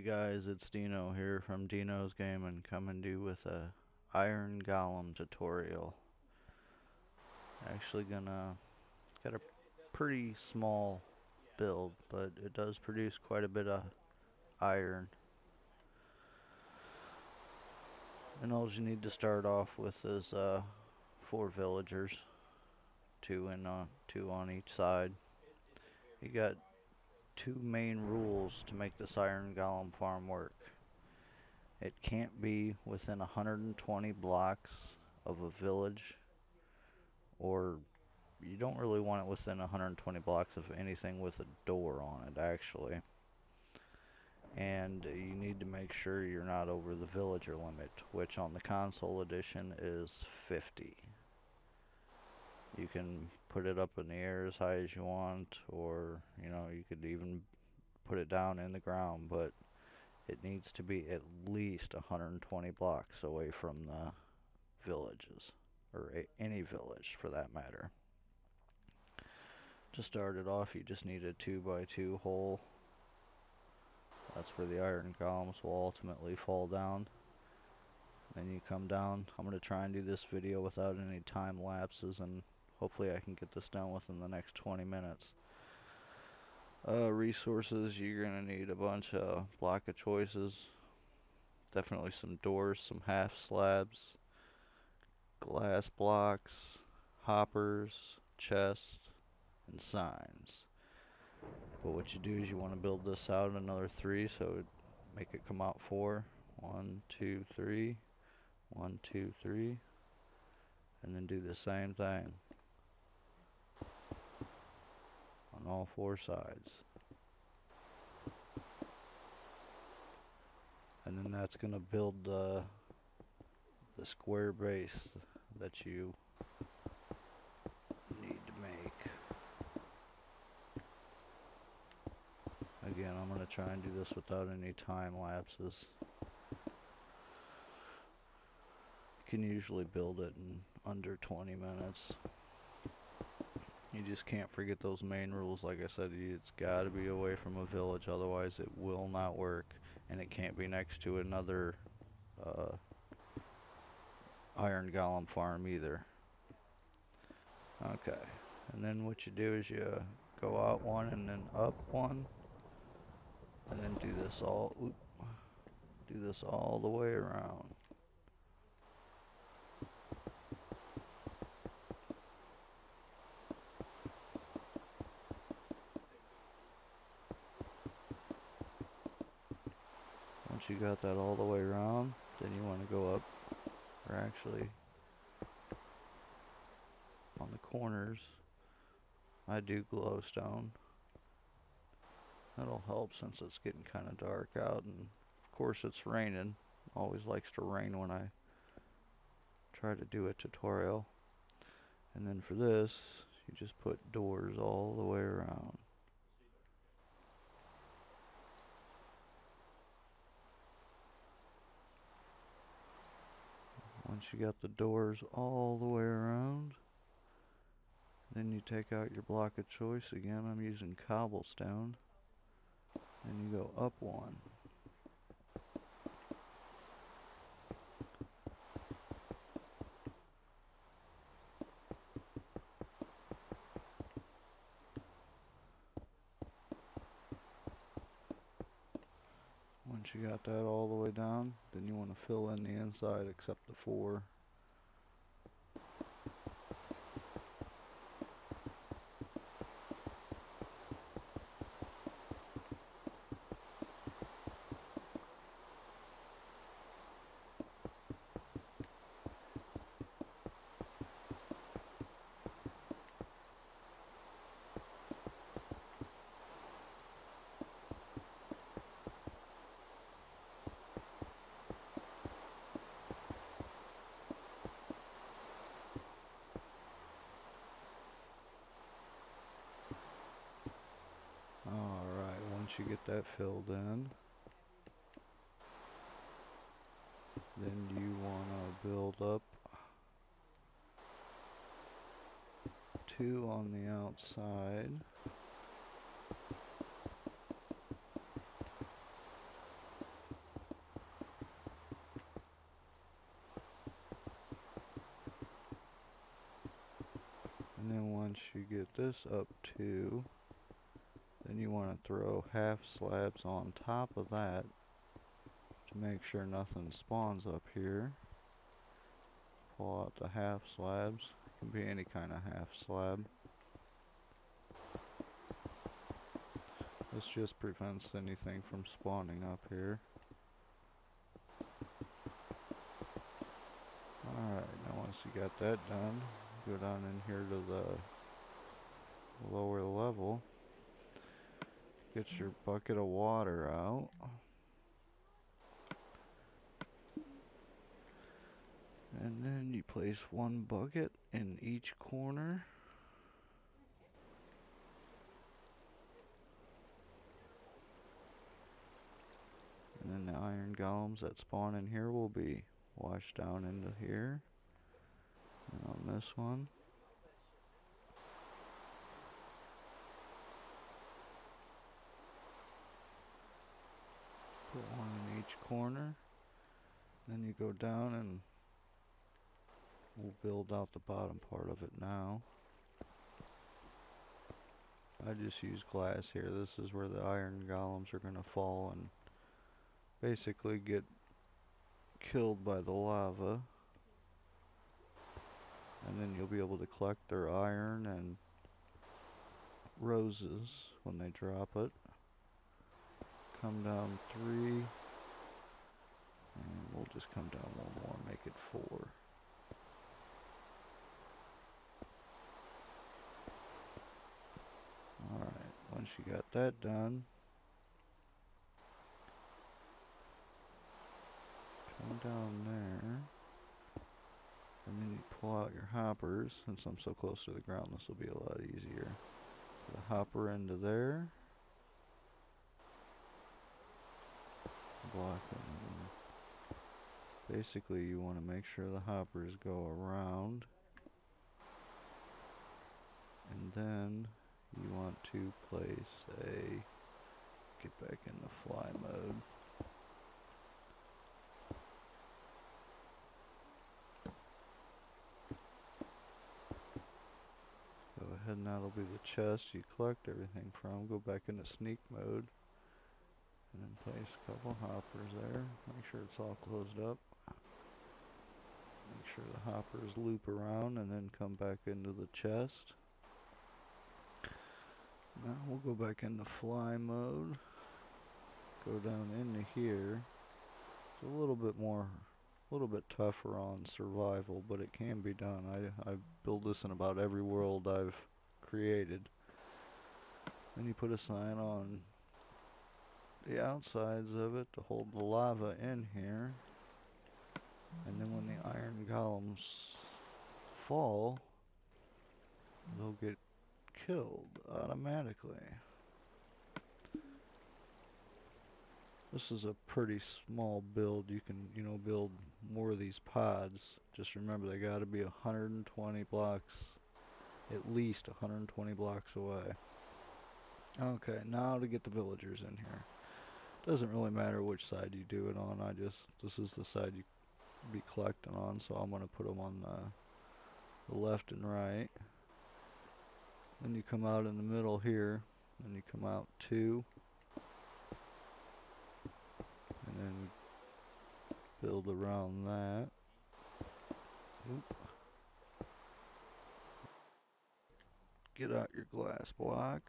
Hey guys, it's Dino here from Dino's Gaming, coming to you with a Iron Golem tutorial. Actually got a pretty small build, but it does produce quite a bit of iron. And all you need to start off with is 4 villagers, two on each side. You got 2 main rules to make this Iron Golem farm work. It can't be within 120 blocks of a village, or you don't really want it within 120 blocks of anything with a door on it, actually. And you need to make sure you're not over the villager limit, which on the console edition is 50. You can put it up in the air as high as you want, or you could even put it down in the ground, but it needs to be at least 120 blocks away from the villages, or any village for that matter. To start it off, you just need a 2x2 hole. That's where the iron golems will ultimately fall down. Then you come down. I'm going to try and do this video without any time lapses, and hopefully I can get this done within the next 20 minutes. Resources, you're going to need a bunch of block of choices. Definitely some doors, some half slabs, glass blocks, hoppers, chests, and signs. But what you do is you want to build this out another 3, so make it come out 4. 1, 2, 3. 1, 2, 3. And then do the same thing on all 4 sides. And then that's going to build the square base that you need to make. Again, I'm going to try and do this without any time lapses. You can usually build it in under 20 minutes. You just can't forget those main rules. Like I said, it's got to be away from a village, otherwise it will not work. And it can't be next to another iron golem farm either. Okay, and then what you do is you go out 1 and then up 1, and then do this all the way around. Once you got that all the way around, then you want to go up, or actually on the corners, I do glowstone. That'll help since it's getting kind of dark out, and of course it's raining. Always likes to rain when I try to do a tutorial. And then for this, you just put doors all the way around. Once you got the doors all the way around, then you take out your block of choice. Again, I'm using cobblestone. And you go up 1. Once you got that all the way down, then you want to fill in the inside except the 4. Alright, once you get that filled in, then you want to build up 2 on the outside. you get this up to, then you want to throw half slabs on top of that to make sure nothing spawns up here. Pull out the half slabs. It can be any kind of half slab. This just prevents anything from spawning up here. Alright, now once you got that done, go down in here to the lower level. Get your bucket of water out. And then you place one bucket in each corner. And then the iron golems that spawn in here will be washed down into here. And on this one. Put one in each corner. Then you go down and we'll build out the bottom part of it now. I just use glass here. This is where the iron golems are going to fall and basically get killed by the lava. And then you'll be able to collect their iron and roses when they drop it. Come down 3. And we'll just come down one more, make it 4. Alright, once you got that done, come down there, and then you pull out your hoppers. Since I'm so close to the ground, this will be a lot easier. Put a hopper into there. Block it. Basically, you want to make sure the hoppers go around. And then you want to place get back into fly mode. Go ahead and that'll be the chest you collect everything from. Go back into sneak mode. And then place a couple hoppers there. Make sure it's all closed up. Make sure the hoppers loop around and then come back into the chest. Now we'll go back into fly mode. Go down into here. It's a little bit tougher on survival, but it can be done. I build this in about every world I've created. Then you put a sign on the outsides of it to hold the lava in here. And then when the iron golems fall, they'll get killed automatically. This is a pretty small build. You can, build more of these pods. Just remember, they got to be 120 blocks, at least 120 blocks away. Okay, now to get the villagers in here. Doesn't really matter which side you do it on. This is the side you be collecting on, so I'm going to put them on the left and right. Then you come out in the middle here, and you come out 2, and then build around that. Oop. Get out your glass block.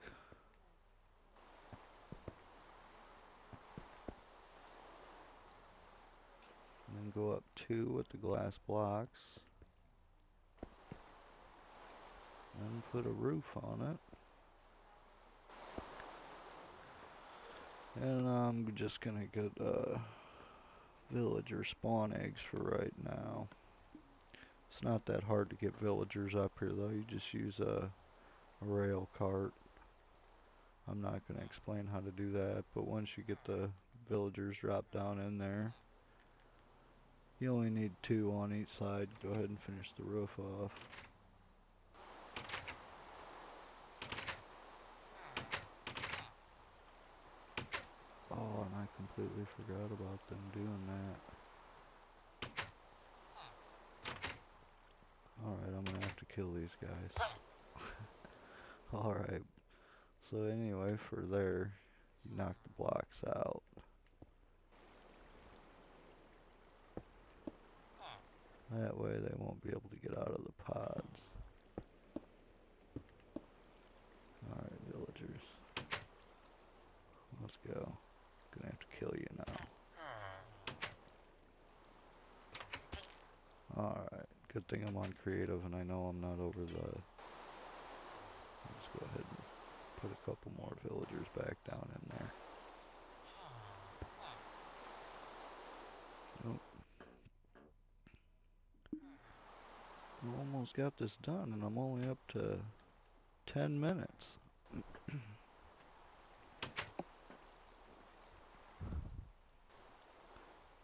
And then go up 2 with the glass blocks. And put a roof on it. And I'm just gonna get villager spawn eggs for right now. It's not that hard to get villagers up here though. You just use a rail cart. I'm not gonna explain how to do that, but once you get the villagers dropped down in there, you only need 2 on each side. Go ahead and finish the roof off. Oh, and I completely forgot about them doing that. Alright, I'm gonna have to kill these guys. Alright, so anyway, for there, you knock the blocks out. That way they won't be able to get out of the pods. Alright, villagers. Let's go. Gonna have to kill you now. Alright, good thing I'm on creative and I know I'm not over the... Let's go ahead and put a couple more villagers back down in there. Oh. We almost got this done and I'm only up to 10 minutes.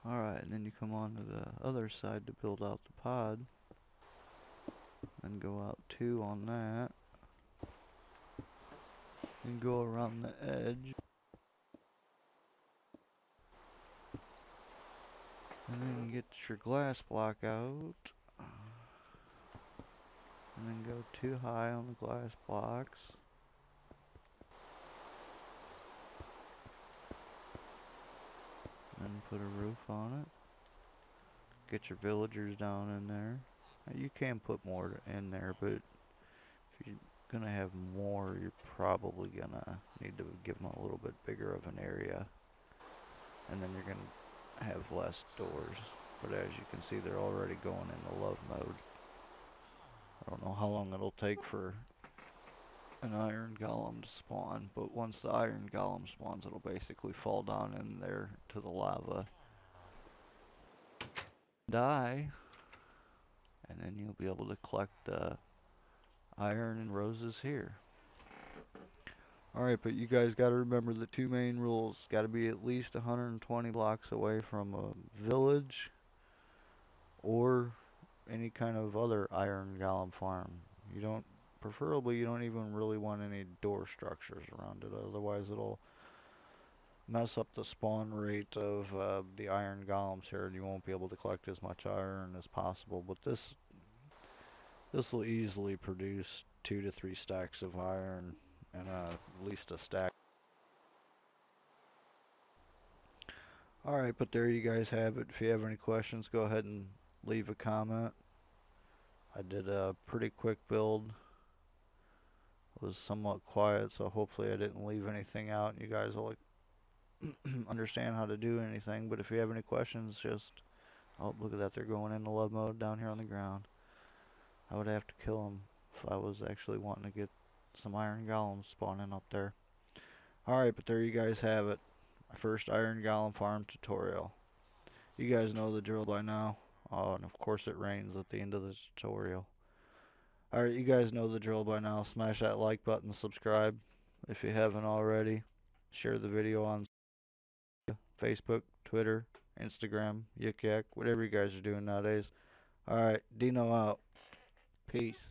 Alright, and then you come on to the other side to build out the pod. And go out 2 on that. And go around the edge. And then get your glass block out. And then go too high on the glass blocks. And put a roof on it. Get your villagers down in there. You can put more in there, but if you're gonna have more, you're probably gonna need to give them a little bit bigger of an area. And then you're gonna have less doors. But as you can see, they're already going into love mode. I don't know how long it'll take for an iron golem to spawn, but once the iron golem spawns, it'll basically fall down in there to the lava, die, and then you'll be able to collect iron and roses here. Alright, but you guys got to remember the 2 main rules. Got to be at least 120 blocks away from a village or any kind of other iron golem farm. Preferably you don't even really want any door structures around it, otherwise it'll mess up the spawn rate of the iron golems here and you won't be able to collect as much iron as possible. But this will easily produce 2 to 3 stacks of iron and at least a stack. Alright, but there you guys have it. If you have any questions, go ahead and leave a comment. I did a pretty quick build. It was somewhat quiet, so hopefully I didn't leave anything out and you guys will understand how to do anything. But if you have any questions, just... Oh, look at that, they're going into love mode down here on the ground. I would have to kill them if I was actually wanting to get some iron golems spawning up there. Alright, but there you guys have it. My first iron golem farm tutorial. You guys know the drill by now. Oh, and of course it rains at the end of the tutorial. Alright, you guys know the drill by now. Smash that like button, subscribe if you haven't already. Share the video on Facebook, Twitter, Instagram, Yik Yak, whatever you guys are doing nowadays. Alright, Dino out. Peace.